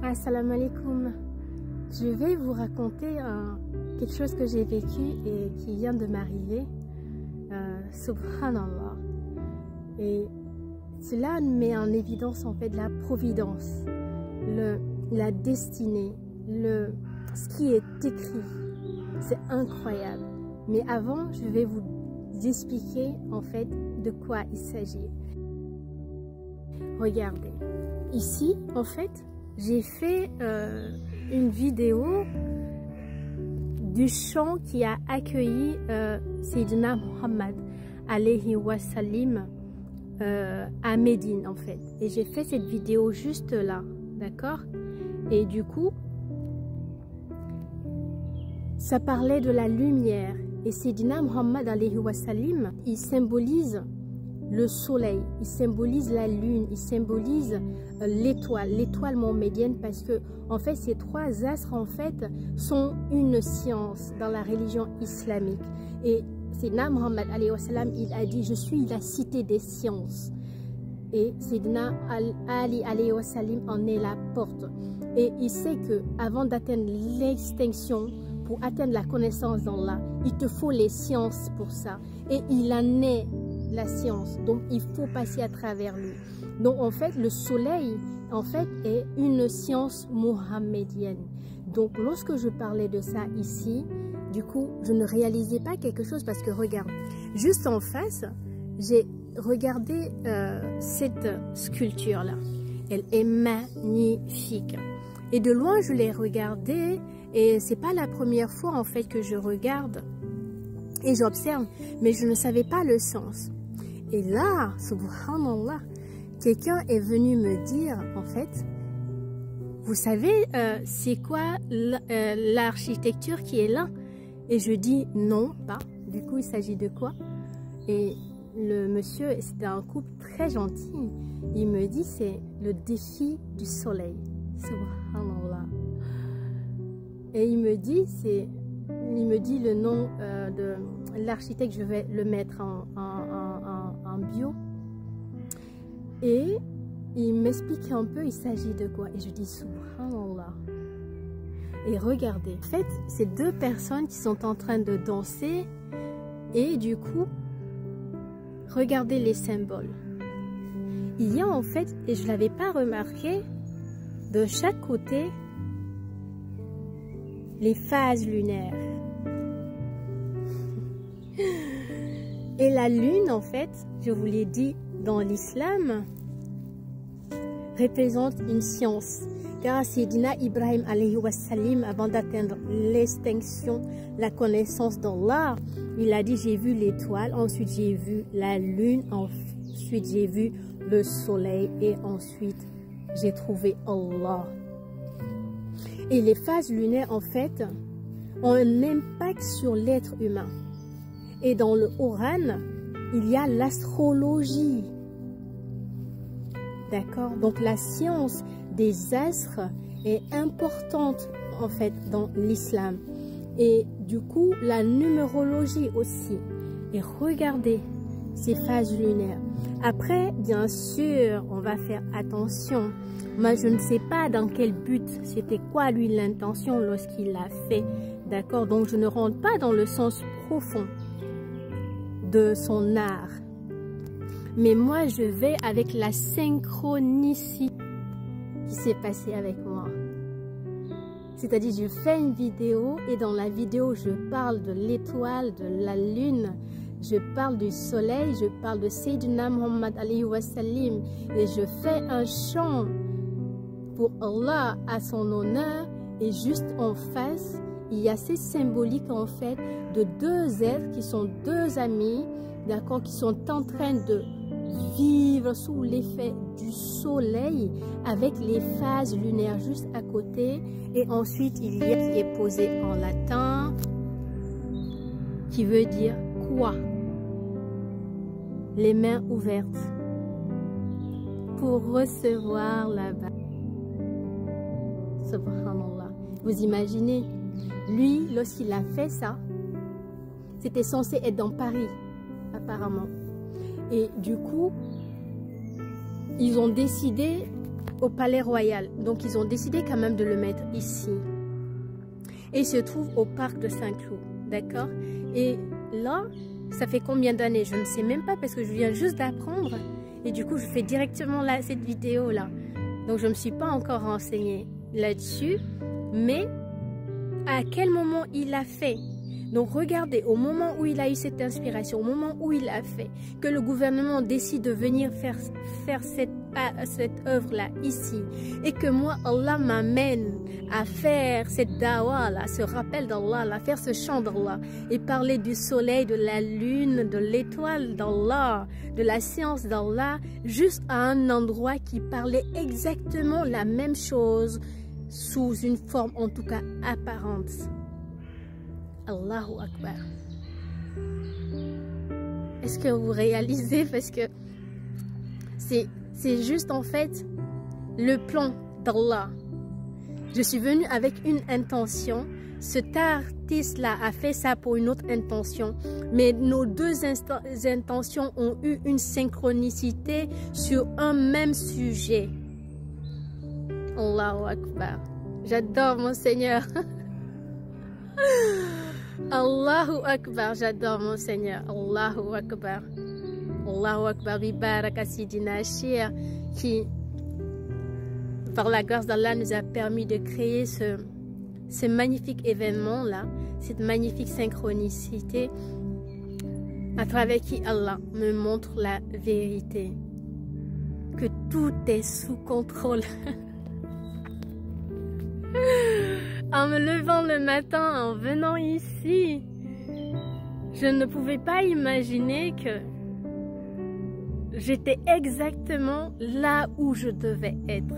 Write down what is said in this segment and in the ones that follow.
Assalamu alaikum. Je vais vous raconter quelque chose que j'ai vécu et qui vient de m'arriver. Subhanallah. Et cela met en évidence en fait la providence, la destinée, ce qui est écrit. C'est incroyable. Mais avant, je vais vous expliquer en fait de quoi il s'agit. Regardez. Ici, en fait, j'ai fait une vidéo du chant qui a accueilli Sayyidina Muhammad alayhi wa sallim à Médine en fait. Et j'ai fait cette vidéo juste là, d'accord? Et du coup, ça parlait de la lumière. Et Sayyidina Muhammad alayhi wa sallim, il symbolise le soleil, il symbolise la lune, il symbolise l'étoile mohammedienne, parce que en fait ces trois astres en fait sont une science dans la religion islamique. Et Sayyidina Muhammad alayhi wa sallam, il a dit: je suis la cité des sciences. Et Sayyidina Ali alayhi wa sallam en est la porte. Et il sait que avant d'atteindre l'extinction, pour atteindre la connaissance d'Allah, il te faut les sciences pour ça. Et il en est la science, donc il faut passer à travers lui. Donc en fait le soleil en fait est une science mohammedienne. Donc lorsque je parlais de ça ici, du coup je ne réalisais pas quelque chose, parce que regarde, juste en face j'ai regardé cette sculpture là, elle est magnifique, et de loin je l'ai regardée, et c'est pas la première fois en fait que je regarde et j'observe, mais je ne savais pas le sens. Et là, subhanallah, quelqu'un est venu me dire, en fait, vous savez, c'est quoi l'architecture qui est là? Et je dis non, pas. Du coup, il s'agit de quoi? Et le monsieur, c'était un couple très gentil, il me dit c'est le défi du soleil. Subhanallah. Et il me dit le nom de l'architecte, je vais le mettre en bio, et il m'explique un peu il s'agit de quoi, et je dis subhanallah. Et regardez, en fait c'est deux personnes qui sont en train de danser, et du coup regardez les symboles. Il y a en fait, et je l'avais pas remarqué, de chaque côté les phases lunaires. Et la lune, en fait, je vous l'ai dit, dans l'islam, représente une science. Car Sayyidina Ibrahim alayhi wa sallam, avant d'atteindre l'extinction, la connaissance d'Allah, il a dit: j'ai vu l'étoile, ensuite j'ai vu la lune, ensuite j'ai vu le soleil, et ensuite j'ai trouvé Allah. Et les phases lunaires, en fait, ont un impact sur l'être humain. Et dans le Coran, il y a l'astrologie. D'accord? Donc la science des astres est importante en fait dans l'islam. Et du coup, la numérologie aussi. Et regardez ces phases lunaires. Après, bien sûr, on va faire attention. Moi, je ne sais pas dans quel but, c'était quoi lui l'intention lorsqu'il l'a fait. D'accord? Donc je ne rentre pas dans le sens profond de son art, mais moi je vais avec la synchronicité qui s'est passée avec moi. C'est-à-dire, je fais une vidéo, et dans la vidéo je parle de l'étoile, de la lune, je parle du soleil, je parle de Sayyidina Muhammad alayhi wa sallam, et je fais un chant pour Allah à son honneur, et juste en face il y a ces symboliques en fait de deux êtres qui sont deux amis, d'accord, qui sont en train de vivre sous l'effet du soleil avec les phases lunaires juste à côté. Et ensuite il y a qui est posé en latin, qui veut dire quoi? Les mains ouvertes pour recevoir la bague. Subhanallah. Vous imaginez? Lui, lorsqu'il a fait ça, c'était censé être dans Paris, apparemment. Et du coup, ils ont décidé au Palais Royal. Donc ils ont décidé quand même de le mettre ici. Et il se trouve au parc de Saint-Cloud, d'accord? Et là, ça fait combien d'années? Je ne sais même pas parce que je viens juste d'apprendre. Et du coup, je fais directement là, cette vidéo-là. Donc, je ne me suis pas encore renseignée là-dessus. Mais à quel moment il a fait? Donc, regardez, au moment où il a eu cette inspiration, au moment où il a fait, que le gouvernement décide de venir faire cette œuvre-là ici, et que moi, Allah m'amène à faire cette dawa-là, ce rappel d'Allah, à faire ce chant d'Allah, et parler du soleil, de la lune, de l'étoile d'Allah, de la science d'Allah, juste à un endroit qui parlait exactement la même chose, sous une forme en tout cas apparente. Allahu Akbar. Est-ce que vous réalisez? Parce que c'est juste en fait le plan d'Allah. Je suis venue avec une intention. Cet artiste-là a fait ça pour une autre intention. Mais nos deux intentions ont eu une synchronicité sur un même sujet. Allahu Akbar. J'adore mon Seigneur. Allahu Akbar, j'adore mon Seigneur. Allahu Akbar. Allahu Akbar, Bibaraka Sidina Shir, qui, par la grâce d'Allah, nous a permis de créer ce magnifique événement-là, cette magnifique synchronicité, à travers qui Allah me montre la vérité, que tout est sous contrôle. En me levant le matin, en venant ici, je ne pouvais pas imaginer que j'étais exactement là où je devais être.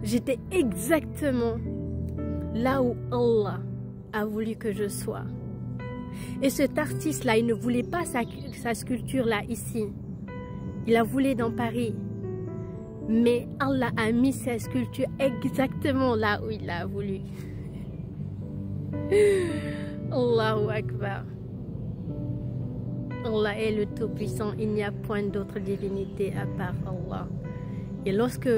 J'étais exactement là où Allah a voulu que je sois. Et cet artiste-là, il ne voulait pas sa sculpture-là ici. Il la voulait dans Paris. Mais Allah a mis sa sculpture exactement là où il l'a voulu. Allahu Akbar. Allah est le Tout-Puissant. Il n'y a point d'autre divinité à part Allah. Et lorsque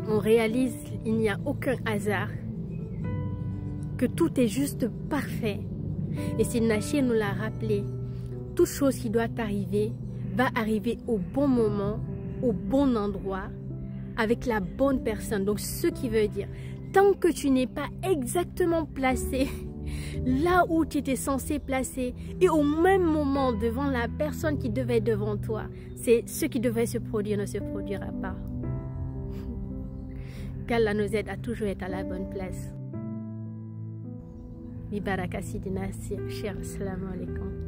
on réalise qu'il n'y a aucun hasard, que tout est juste parfait, et Sidna Shir nous l'a rappelé, toute chose qui doit arriver va arriver au bon moment, au bon endroit, avec la bonne personne. Donc ce qui veut dire, tant que tu n'es pas exactement placé là où tu étais censé placer et au même moment devant la personne qui devait être devant toi, c'est ce qui devait se produire ne se produira pas. Qu'Allah nous aide à toujours être à la bonne place. Bibaraka Sidina Shir, assalamu alaikum.